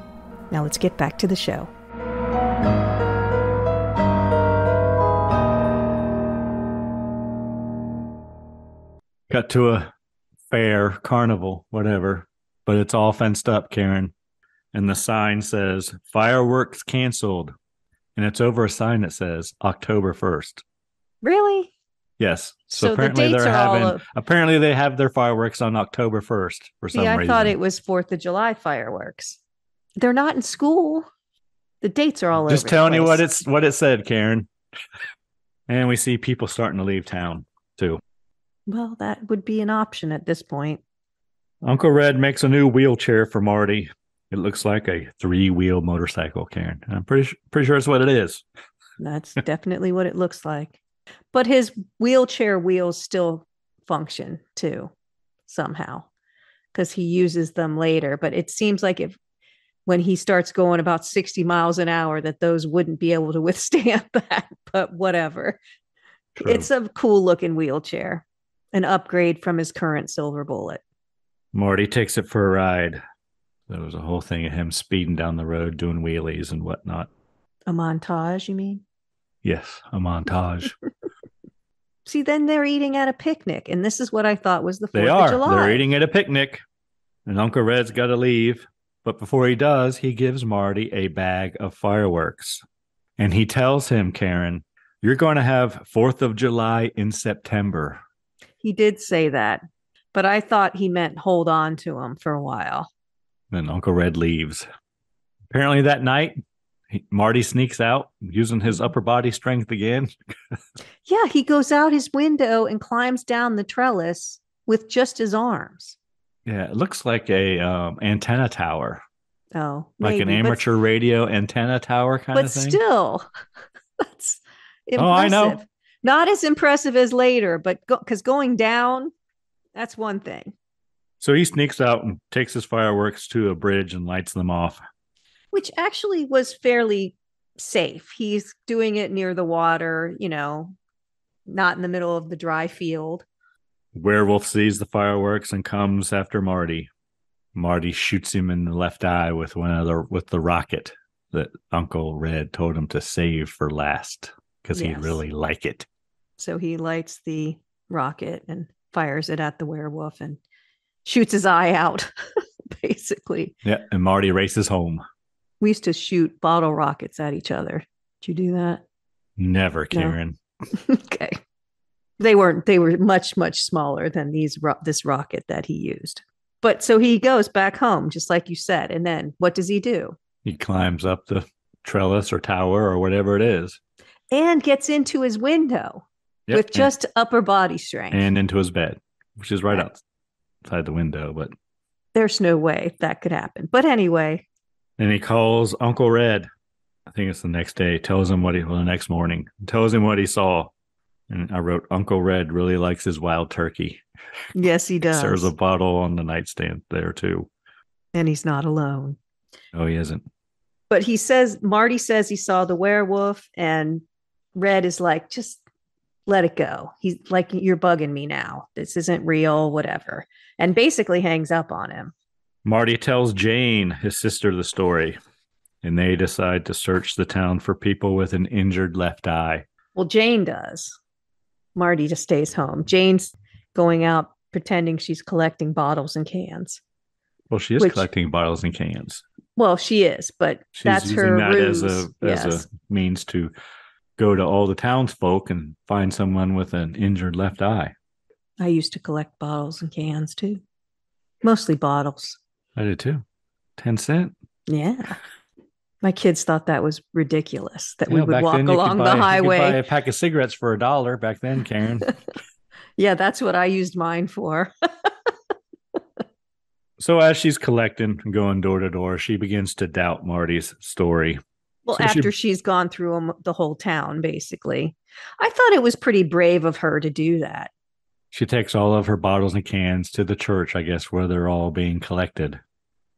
Now let's get back to the show. Cut to a fair, carnival, whatever, but it's all fenced up, Karen. And the sign says, fireworks canceled. And it's over a sign that says October 1st. Really? Yes. So apparently apparently they have their fireworks on October 1st for some reason. I thought it was 4th of July fireworks. They're not in school. The dates are all over. Just telling you what it said, Karen. And we see people starting to leave town too. Well, that would be an option at this point. Uncle Red makes a new wheelchair for Marty. It looks like a 3-wheel motorcycle, Karen. I'm pretty sure that's what it is. That's definitely what it looks like. But his wheelchair wheels still function too, somehow. because he uses them later. But it seems like when he starts going about 60 miles an hour, that those wouldn't be able to withstand that. But whatever. True. It's a cool looking wheelchair, an upgrade from his current silver bullet. Marty takes it for a ride. There was a whole thing of him speeding down the road, doing wheelies and whatnot. A montage, you mean? Yes, a montage. See, then they're eating at a picnic, and this is what I thought was the 4th of July. They're eating at a picnic, and Uncle Red's got to leave. But before he does, he gives Marty a bag of fireworks. And he tells him, Karen, you're going to have 4th of July in September. He did say that, but I thought he meant hold on to him for a while. Then Uncle Red leaves. Apparently that night, Marty sneaks out using his upper body strength again. Yeah, he goes out his window and climbs down the trellis with just his arms. Yeah, it looks like a antenna tower. Oh, like an amateur radio antenna tower kind of thing. But still, that's impressive. Oh, I know. Not as impressive as later, but because going down, that's one thing. So he sneaks out and takes his fireworks to a bridge and lights them off. Which actually was fairly safe. He's doing it near the water, not in the middle of the dry field. Werewolf sees the fireworks and comes after Marty. Marty shoots him in the left eye with the rocket that Uncle Red told him to save for last because he'd really like it. So he lights the rocket and fires it at the werewolf and shoots his eye out, basically. Yeah, and Marty races home. We used to shoot bottle rockets at each other. Did you do that? Never, Karen. No. Okay. They were much, much smaller than this rocket that he used. But so he goes back home, just like you said. And then what does he do? He climbs up the trellis or tower or whatever it is. And gets into his window with just upper body strength. And into his bed, which is right outside the window. But there's no way that could happen. But anyway. And he calls Uncle Red. I think it's the next day. Tells him the next morning. Tells him what he saw. And I wrote, Uncle Red really likes his wild turkey. Yes, he does. There's a bottle on the nightstand there, too. And he's not alone. Oh, he isn't. But Marty says he saw the werewolf, and Red is like, just let it go. He's like, you're bugging me now. This isn't real, whatever. And basically hangs up on him. Marty tells Jane, his sister, the story. And they decide to search the town for people with an injured left eye. Well, Jane does. Marty just stays home. Jane's going out pretending she's collecting bottles and cans. Well, she is collecting bottles and cans. Well, she is, but that's her ruse. As a means to go to all the townsfolk and find someone with an injured left eye. I used to collect bottles and cans too. Mostly bottles. I did too. 10 cents? Yeah. My kids thought that was ridiculous, that we would walk along the highway. You could buy a pack of cigarettes for $1 back then, Karen. Yeah, that's what I used mine for. So as she's collecting and going door to door, she begins to doubt Marty's story. Well, so after she's gone through the whole town, basically. I thought it was pretty brave of her to do that. She takes all of her bottles and cans to the church, I guess, where they're all being collected.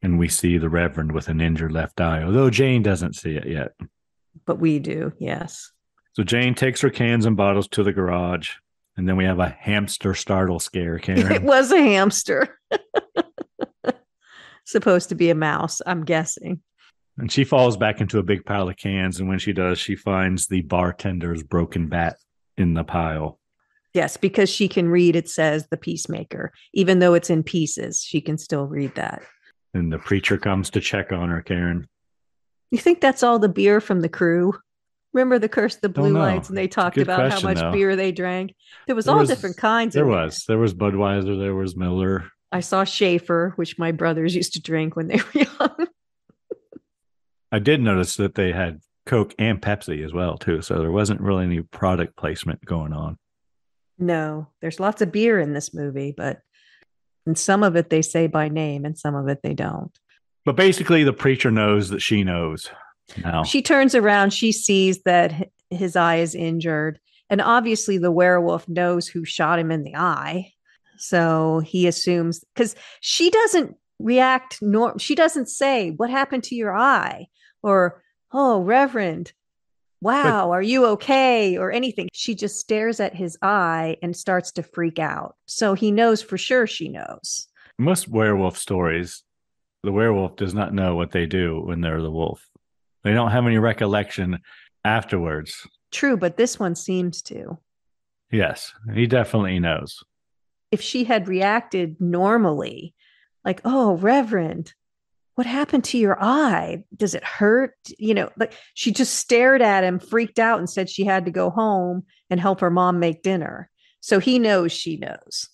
And we see the Reverend with an injured left eye, although Jane doesn't see it yet. But we do, yes. So Jane takes her cans and bottles to the garage. And then we have a hamster startle scare, Karen. It was a hamster. Supposed to be a mouse, I'm guessing. And she falls back into a big pile of cans. And when she does, she finds the bartender's broken bat in the pile. Yes, because she can read, it says the Peacemaker. Even though it's in pieces, she can still read that. And the preacher comes to check on her, Karen. You think that's all the beer from the crew? Remember the Curse of the Blue Lights, and they talked about how much beer they drank? There was different kinds. There was Budweiser, there was Miller. I saw Schaefer, which my brothers used to drink when they were young. I did notice that they had Coke and Pepsi as well, too. So there wasn't really any product placement going on. No, there's lots of beer in this movie, but and some of it they say by name and some of it they don't. But basically, the preacher knows that she knows. Now she turns around, she sees that his eye is injured. And obviously the werewolf knows who shot him in the eye. So he assumes, because she doesn't react, she doesn't say, "What happened to your eye?" or, "Oh, Reverend, wow, are you okay?" or anything. She just stares at his eye and starts to freak out. So he knows for sure she knows. Most werewolf stories, the werewolf does not know what they do when they're the wolf. They don't have any recollection afterwards. True, but this one seems to. Yes, he definitely knows. If she had reacted normally, like, "Oh, Reverend, what happened to your eye? Does it hurt?" Like she just stared at him, freaked out, and said she had to go home and help her mom make dinner. So he knows she knows.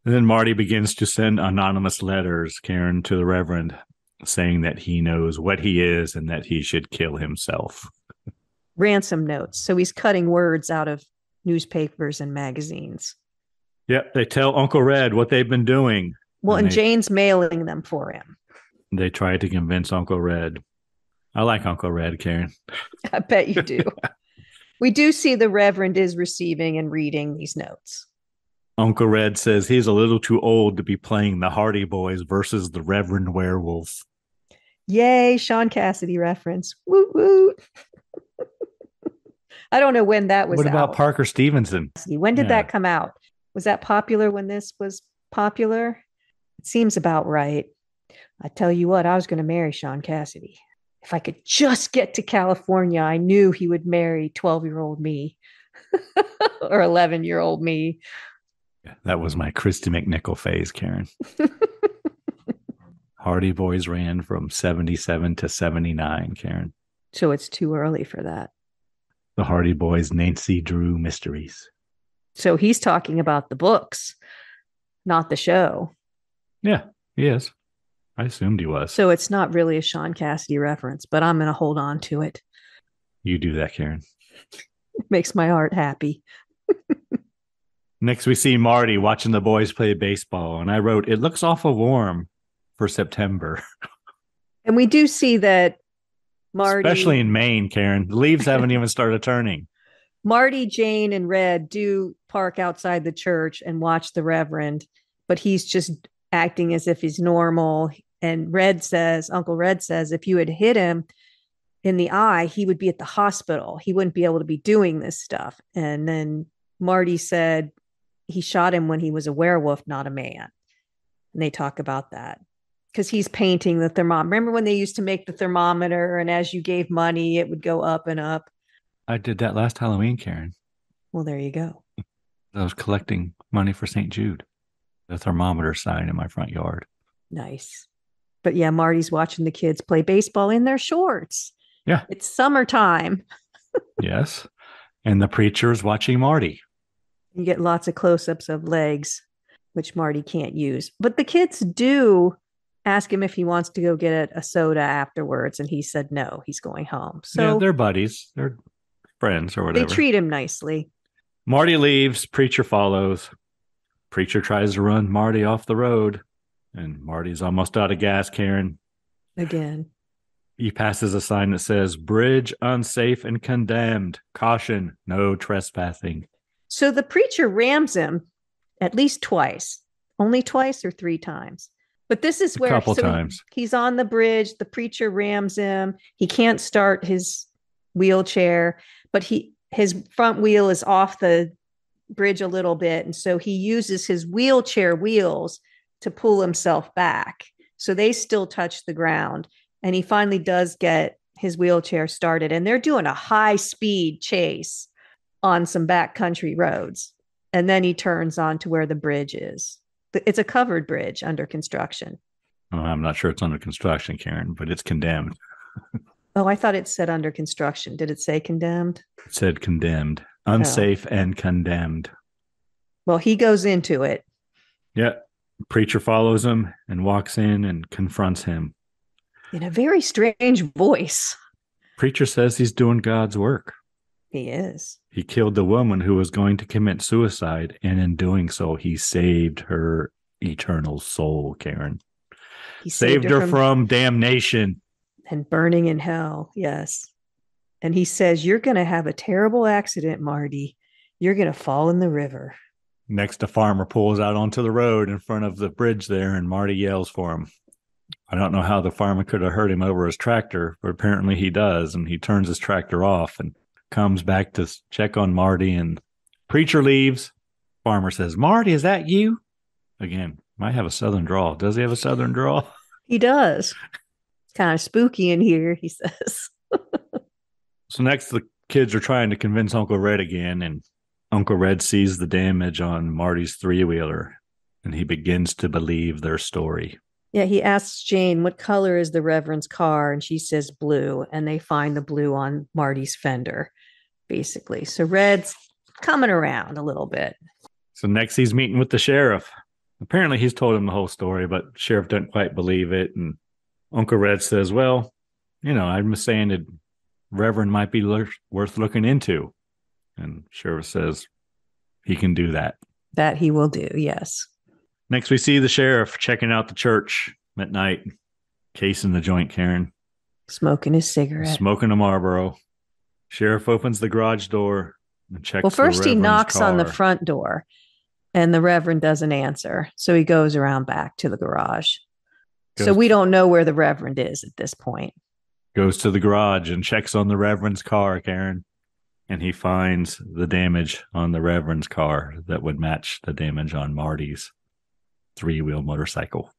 And then Marty begins to send anonymous letters, Karen, to the Reverend, saying that he knows what he is and that he should kill himself. Ransom notes. So he's cutting words out of newspapers and magazines. Yep, they tell Uncle Red what they've been doing. Well, and Jane's mailing them for him. They try to convince Uncle Red. I like Uncle Red, Karen. I bet you do. We do see the Reverend is receiving and reading these notes. Uncle Red says he's a little too old to be playing the Hardy Boys versus the Reverend Werewolf. Yay, Sean Cassidy reference. Woot woot. I don't know when that was out. What about Parker Stevenson? When did that come out? Was that popular when this was popular? It seems about right. I tell you what, I was going to marry Sean Cassidy. If I could just get to California, I knew he would marry 12-year-old me or 11-year-old me. That was my Christy McNichol phase, Karen. Hardy Boys ran from 77 to 79, Karen. So it's too early for that. The Hardy Boys, Nancy Drew Mysteries. So he's talking about the books, not the show. Yeah, he is. I assumed he was. So it's not really a Sean Cassidy reference, but I'm going to hold on to it. You do that, Karen. It makes my heart happy. Next, we see Marty watching the boys play baseball. And I wrote, it looks awful warm for September. And we do see that Marty... Especially in Maine, Karen. The leaves haven't even started turning. Marty, Jane, and Red do park outside the church and watch the Reverend, but he's just acting as if he's normal. And Uncle Red says, if you had hit him in the eye, he would be at the hospital. He wouldn't be able to be doing this stuff. And then Marty said he shot him when he was a werewolf, not a man. And they talk about that because he's painting the thermometer. Remember when they used to make the thermometer and as you gave money, it would go up and up? I did that last Halloween, Karen. Well, there you go. I was collecting money for St. Jude. The thermometer sign in my front yard. Nice. But yeah, Marty's watching the kids play baseball in their shorts. Yeah. It's summertime. Yes. And the preacher's watching Marty. You get lots of close-ups of legs, which Marty can't use. But the kids do ask him if he wants to go get a soda afterwards. And he said no, he's going home. So yeah, they're buddies. They're friends or whatever. They treat him nicely. Marty leaves. Preacher follows. Preacher tries to run Marty off the road. And Marty's almost out of gas, Karen. Again. He passes a sign that says, bridge unsafe and condemned. Caution, no trespassing. So the preacher rams him at least twice. Only twice or 3 times. But this is where a couple times. He's on the bridge. The preacher rams him. He can't start his wheelchair, but his front wheel is off the bridge a little bit. And so he uses his wheelchair wheels to pull himself back. So they still touch the ground. And he finally does get his wheelchair started. And they're doing a high-speed chase on some backcountry roads. And then he turns on to where the bridge is. It's a covered bridge under construction. Oh, I'm not sure it's under construction, Karen, but it's condemned. Oh, I thought it said under construction. Did it say condemned? It said condemned. Unsafe and condemned. Well, he goes into it. Yeah. Preacher follows him and walks in and confronts him. In a very strange voice. Preacher says he's doing God's work. He is. He killed the woman who was going to commit suicide, and in doing so, he saved her eternal soul, Karen. He saved her from damnation. And burning in hell, yes. And he says, you're going to have a terrible accident, Marty. You're going to fall in the river. Next, a farmer pulls out onto the road in front of the bridge there, and Marty yells for him. I don't know how the farmer could have heard him over his tractor, but apparently he does, and he turns his tractor off and comes back to check on Marty, and preacher leaves. Farmer says, Marty, is that you? Again, might have a southern drawl. Does he have a southern drawl? He does. It's kind of spooky in here, he says. So next, the kids are trying to convince Uncle Red again, and Uncle Red sees the damage on Marty's three-wheeler, and he begins to believe their story. Yeah, he asks Jane, what color is the Reverend's car? And she says blue, and they find the blue on Marty's fender, basically. So Red's coming around a little bit. So next he's meeting with the sheriff. Apparently he's told him the whole story, but sheriff doesn't quite believe it. And Uncle Red says, well, I'm saying that Reverend might be worth looking into. And sheriff says he can do that. That he will do, yes. Next, we see the sheriff checking out the church at night, casing the joint, Karen. Smoking his cigarette. Smoking a Marlboro. Sheriff opens the garage door and checks Well, first he knocks car. on the front door, and the Reverend doesn't answer. So he goes around back to the garage. So we don't know where the Reverend is at this point. Goes to the garage and checks on the Reverend's car, Karen. And he finds the damage on the Reverend's car that would match the damage on Marty's three-wheel motorcycle.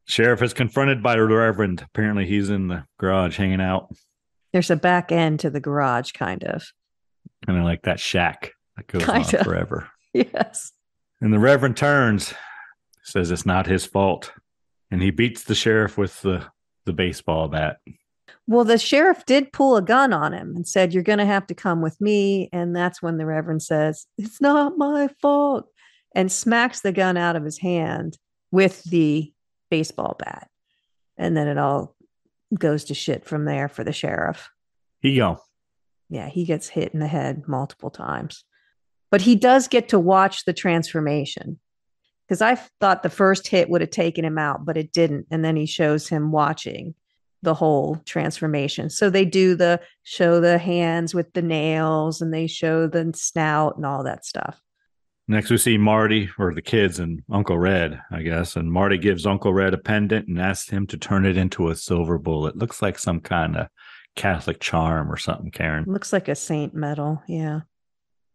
Sheriff is confronted by the Reverend. Apparently he's in the garage hanging out. There's a back end to the garage, kind of like that shack that goes on forever. Yes. And the Reverend turns, says it's not his fault, and he beats the sheriff with the baseball bat. Well, the sheriff did pull a gun on him and said, you're going to have to come with me. And that's when the Reverend says, it's not my fault, and smacks the gun out of his hand with the baseball bat. And then it all goes to shit from there for the sheriff. He go. Yeah, he gets hit in the head multiple times. But he does get to watch the transformation. Because I thought the first hit would have taken him out, but it didn't. And then he shows him watching the whole transformation. So they show the hands with the nails, and they show the snout and all that stuff. Next, we see Marty, or the kids, and Uncle Red, I guess. And Marty gives Uncle Red a pendant and asks him to turn it into a silver bullet. Looks like some kind of Catholic charm or something, Karen. Looks like a saint medal, yeah.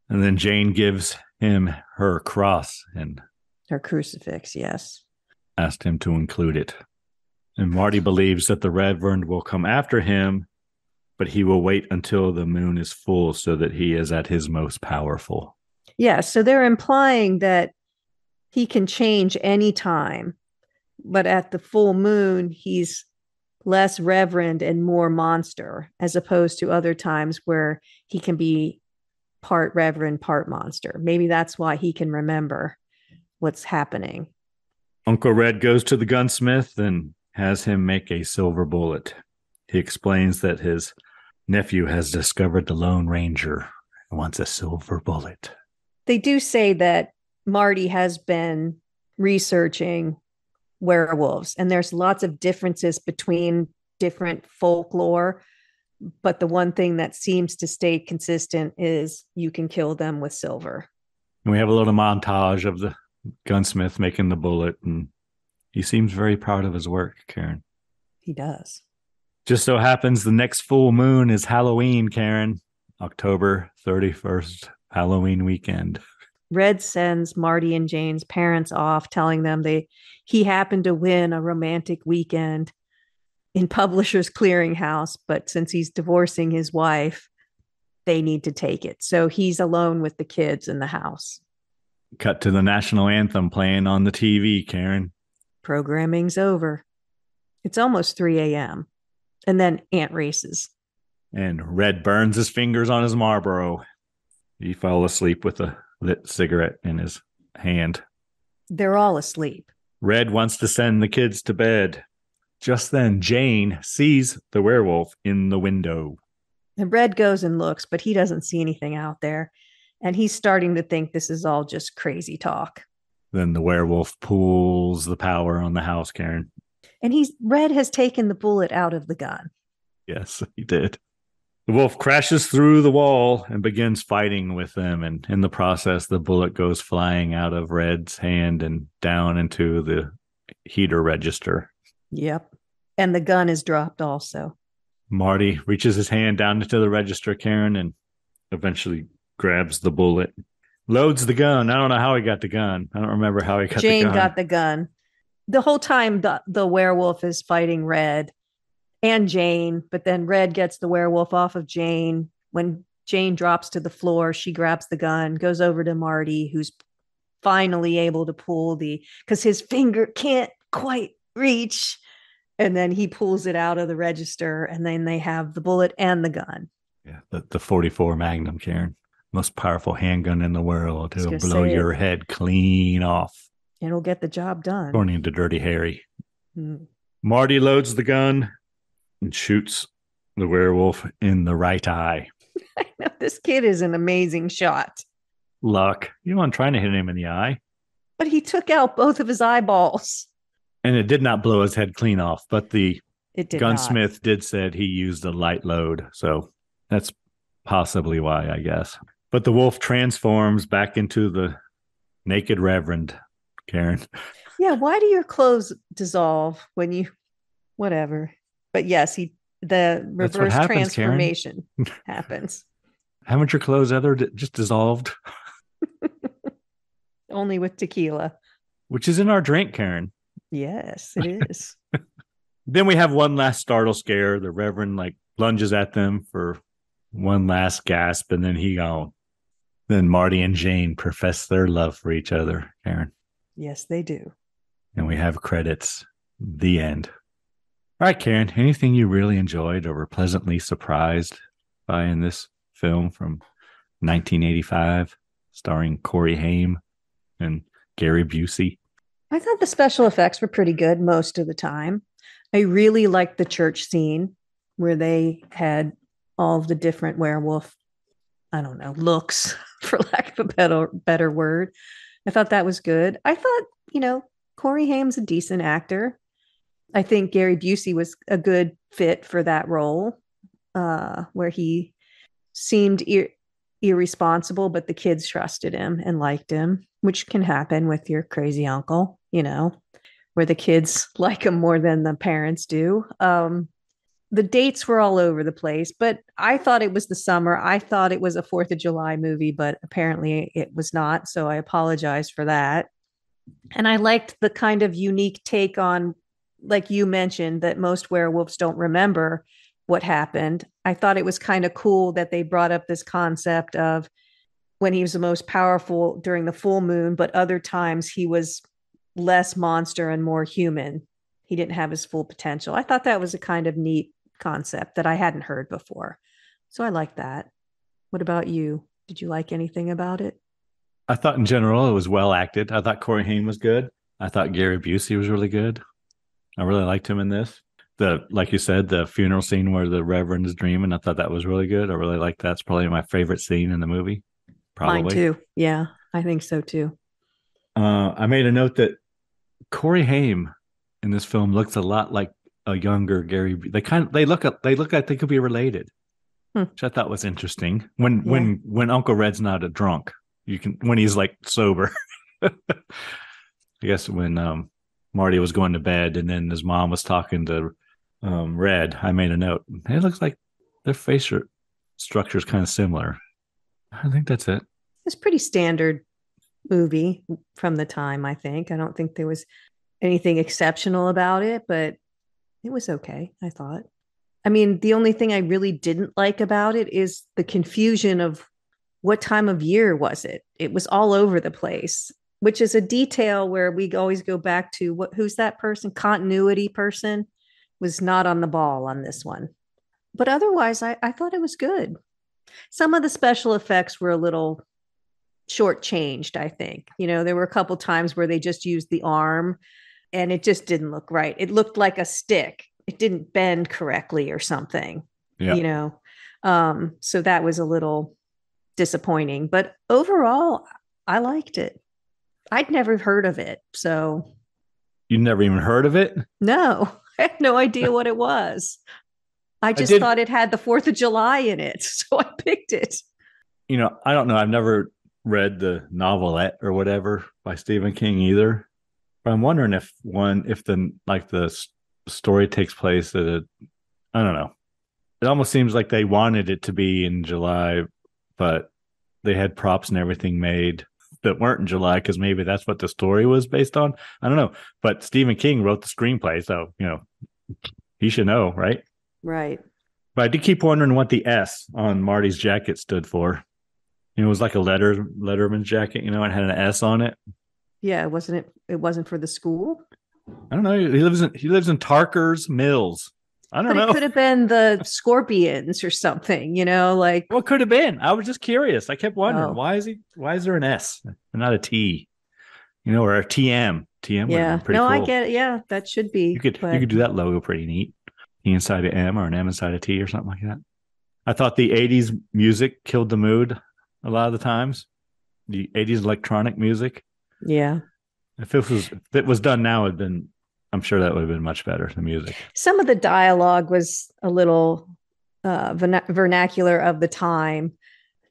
And then Jane gives him her cross and her crucifix, yes. Asked him to include it. And Marty believes that the Reverend will come after him, but he will wait until the moon is full so that he is at his most powerful. Yeah, so they're implying that he can change any time, but at the full moon, he's less Reverend and more monster, as opposed to other times where he can be part Reverend, part monster. Maybe that's why he can remember what's happening. Uncle Red goes to the gunsmith and has him make a silver bullet. He explains that his nephew has discovered the Lone Ranger and wants a silver bullet. They do say that Marty has been researching werewolves, and there's lots of differences between different folklore. But the one thing that seems to stay consistent is you can kill them with silver. And we have a little montage of the gunsmith making the bullet, and he seems very proud of his work, Karen. He does. Just so happens the next full moon is Halloween, Karen. October 31st, Halloween weekend. Red sends Marty and Jane's parents off, telling them he happened to win a romantic weekend in Publishers Clearinghouse, but since he's divorcing his wife, they need to take it. So he's alone with the kids in the house. Cut to the national anthem playing on the TV, Karen. Programming's over. It's almost 3 a.m. And then ant races. And Red burns his fingers on his Marlboro. He fell asleep with a lit cigarette in his hand. They're all asleep. Red wants to send the kids to bed. Just then, Jane sees the werewolf in the window. And Red goes and looks, but he doesn't see anything out there. And he's starting to think this is all just crazy talk. Then the werewolf pulls the power on the house, Karen. And Red has taken the bullet out of the gun. Yes, he did. The wolf crashes through the wall and begins fighting with them. And in the process, the bullet goes flying out of Red's hand and down into the heater register. Yep. And the gun is dropped also. Marty reaches his hand down into the register, Karen, and eventually grabs the bullet. Loads the gun. I don't know how he got the gun. I don't remember how he got the gun. Jane got the gun. The whole time the werewolf is fighting Red and Jane, but then Red gets the werewolf off of Jane. When Jane drops to the floor, she grabs the gun, goes over to Marty, who's finally able to pull because his finger can't quite reach. And then he pulls it out of the register, and then they have the bullet and the gun. Yeah, the 44 Magnum, Karen. Most powerful handgun in the world. It'll blow your head clean off. It'll get the job done. According to Dirty Harry. Marty loads the gun and shoots the werewolf in the right eye. I know, this kid is an amazing shot. Luck. You know, I'm trying to hit him in the eye. But he took out both of his eyeballs. And it did not blow his head clean off, but the gunsmith did said he used a light load. So that's possibly why, I guess. But the wolf transforms back into the naked reverend, Karen. Yeah, why do your clothes dissolve when you... Whatever. But yes, the reverse transformation happens. Haven't your clothes ever just dissolved? Only with tequila. Which is in our drink, Karen. Yes, it is. Then we have one last startle scare. The Reverend lunges at them for one last gasp, and then he gone. Then Marty and Jane profess their love for each other, Karen. Yes, they do. And we have credits. The end. All right, Karen, anything you really enjoyed or were pleasantly surprised by in this film from 1985, starring Corey Haim and Gary Busey? I thought the special effects were pretty good most of the time. I really liked the church scene where they had all of the different werewolf, looks, for lack of a better word. I thought that was good. I thought, Corey Haim's a decent actor. I think Gary Busey was a good fit for that role, where he seemed irresponsible, but the kids trusted him and liked him, which can happen with your crazy uncle, where the kids like him more than the parents do. The dates were all over the place, but I thought it was the summer. I thought it was a 4th of July movie, but apparently it was not. So I apologize for that. And I liked the kind of unique take on, like you mentioned, that most werewolves don't remember what happened. I thought it was kind of cool that they brought up this concept of when he was the most powerful during the full moon, but other times he was less monster and more human. He didn't have his full potential. I thought that was a kind of neat concept that I hadn't heard before. So I like that. What about you? Did you like anything about it? I thought in general it was well acted. I thought Corey Haim was good. I thought Gary Busey was really good. I really liked him in this. Like you said, the funeral scene where the Reverend is dreaming, I thought that was really good. I really liked that. It's probably my favorite scene in the movie. Probably. Mine too. Yeah, I think so too. I made a note that Corey Haim in this film looks a lot like a younger Gary. They look like they could be related, which I thought was interesting. When Uncle Red's not a drunk, when he's sober. I guess when Marty was going to bed and then his mom was talking to Red, I made a note. It looks like their facial structure is kind of similar. I think that's it. It's pretty standard movie from the time, I think. I don't think there was anything exceptional about it, but it was okay, I thought. I mean, the only thing I really didn't like about it is the confusion of what time of year was it. It was all over the place, which is a detail where we always go back to who's that person? Continuity person was not on the ball on this one. But otherwise, I thought it was good. Some of the special effects were a little shortchanged, I think. There were a couple times where they just used the arm and it just didn't look right. It looked like a stick. It didn't bend correctly or something, so that was a little disappointing. But overall, I liked it. I'd never heard of it. So. You never even heard of it? No, I had no idea what it was. I just thought it had the 4th of July in it, so I picked it. I don't know. I've never read the novelette or whatever by Stephen King either. But I'm wondering if the story takes place at I don't know. It almost seems like they wanted it to be in July, but they had props and everything made that weren't in July because maybe that's what the story was based on. I don't know. But Stephen King wrote the screenplay, so he should know, right? Right. But I did keep wondering what the S on Marty's jacket stood for. It was like a letterman's jacket, it had an S on it. Yeah, it wasn't for the school? I don't know. He lives in Tarker's Mills. I don't know. It could have been the Scorpions or something, like what could have been? I was just curious. I kept wondering why is there an S and not a T? Or a TM. TM would have been pretty cool. I get it. Yeah, that should be. You could do that logo pretty neat. T inside an M or an M inside a T or something like that. I thought the 80s music killed the mood a lot of the times. The 80s electronic music. Yeah. If it was done now, I'm sure that would have been much better, the music. Some of the dialogue was a little vernacular of the time,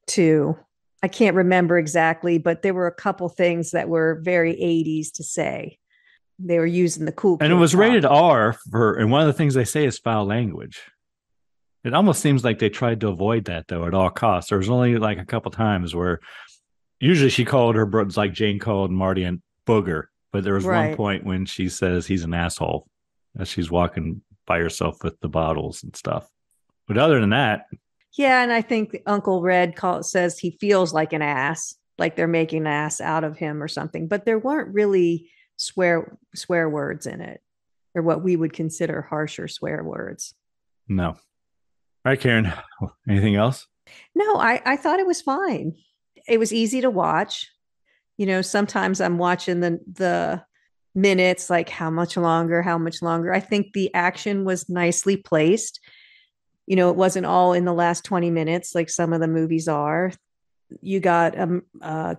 too. I can't remember exactly, but there were a couple things that were very 80s to say. They were using the cool. And it was rated R and one of the things they say is foul language. It almost seems like they tried to avoid that, though, at all costs. There was only like a couple times where usually she called her brothers, like Jane called Marty and booger. But there was one point when she says he's an asshole as she's walking by herself with the bottles and stuff. But other than that. Yeah, and I think Uncle Red says he feels like an ass, like they're making an ass out of him or something. But there weren't really swear words in it, or what we would consider harsher swear words. No. All right, Karen. Anything else? No, I thought it was fine. It was easy to watch. Sometimes I'm watching the minutes, like how much longer. I think the action was nicely placed. It wasn't all in the last 20 minutes like some of the movies are. You got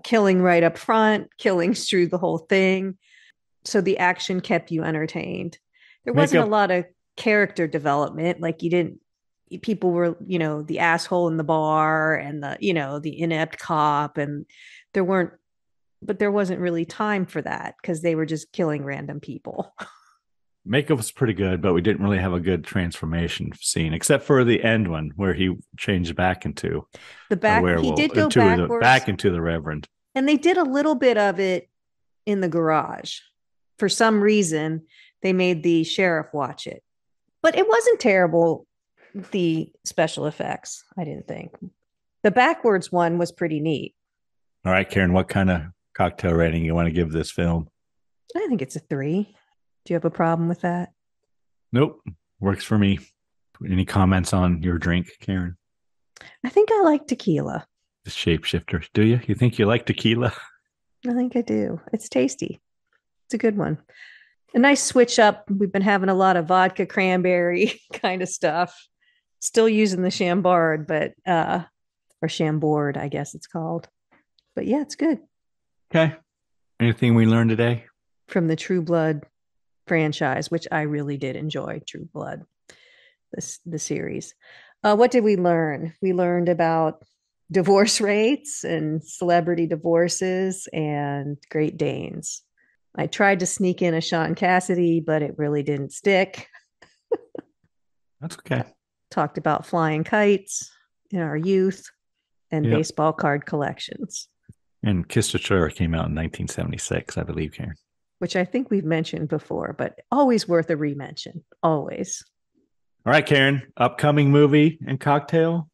killing right up front, killings through the whole thing. So the action kept you entertained. There wasn't a lot of character development. Like people were, the asshole in the bar and the inept cop, and there wasn't really time for that because they were just killing random people. Makeup was pretty good, but we didn't really have a good transformation scene, except for the end one where he changed back into the werewolf. He did go back into the Reverend. And they did a little bit of it in the garage. For some reason, they made the sheriff watch it. But it wasn't terrible, the special effects, I didn't think. The backwards one was pretty neat. All right, Karen, what kind of cocktail rating you want to give this film? I think it's a 3. Do you have a problem with that? Nope. Works for me. Any comments on your drink, Karen? I think I like tequila. The Shapeshifter. Do you? You think you like tequila? I think I do. It's tasty. It's a good one. A nice switch up. We've been having a lot of vodka cranberry kind of stuff. Still using the Chambord, but or Chambord, I guess it's called. But yeah, it's good. Okay. Anything we learned today? From the Tru Blood franchise, which I really did enjoy, Tru Blood, the series. What did we learn? We learned about divorce rates and celebrity divorces and Great Danes. I tried to sneak in a Sean Cassidy, but it really didn't stick. That's okay. Talked about flying kites in our youth and baseball card collections. And Kiss the Chiller came out in 1976, I believe, Karen. Which I think we've mentioned before, but always worth a re-mention. Always. All right, Karen. Upcoming movie and cocktail?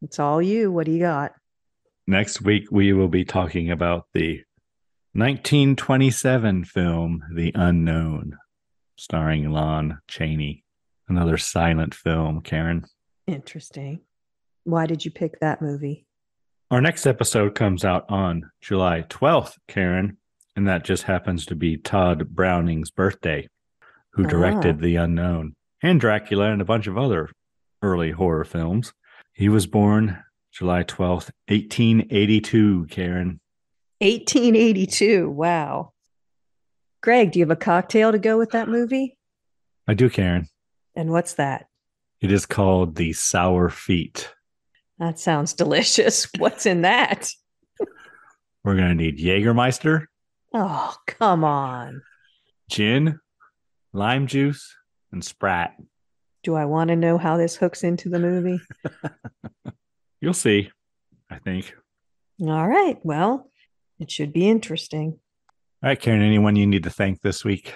It's all you. What do you got? Next week, we will be talking about the 1927 film, The Unknown, starring Lon Chaney. Another silent film, Karen. Interesting. Why did you pick that movie? Our next episode comes out on July 12th, Karen, and that just happens to be Todd Browning's birthday, who directed The Unknown and Dracula and a bunch of other early horror films. He was born July 12th, 1882, Karen. 1882. Wow. Greg, do you have a cocktail to go with that movie? I do, Karen. And what's that? It is called the Sour Feet. That sounds delicious. What's in that? We're going to need Jägermeister, Oh, come on. gin, lime juice, and Sprat. Do I want to know how this hooks into the movie? You'll see, I think. All right. Well, it should be interesting. All right, Karen, anyone you need to thank this week?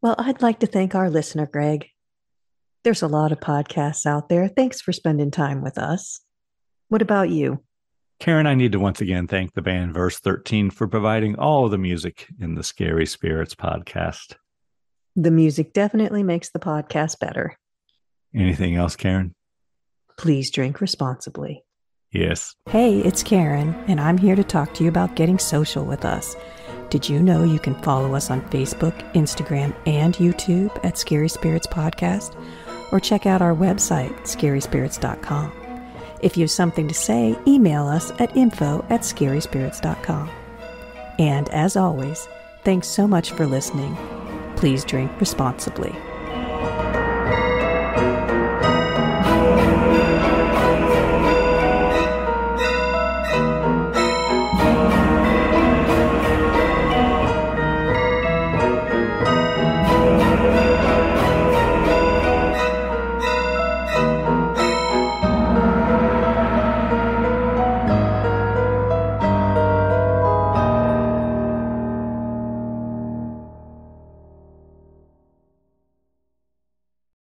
Well, I'd like to thank our listener, Greg. There's a lot of podcasts out there. Thanks for spending time with us. What about you? Karen, I need to once again thank the band Verse 13 for providing all the music in the Scary Spirits podcast. The music definitely makes the podcast better. Anything else, Karen? Please drink responsibly. Yes. Hey, it's Karen, and I'm here to talk to you about getting social with us. Did you know you can follow us on Facebook, Instagram, and YouTube at Scary Spirits Podcast? Or check out our website, scaryspirits.com. If you have something to say, email us at info@scaryspirits.com. And as always, thanks so much for listening. Please drink responsibly.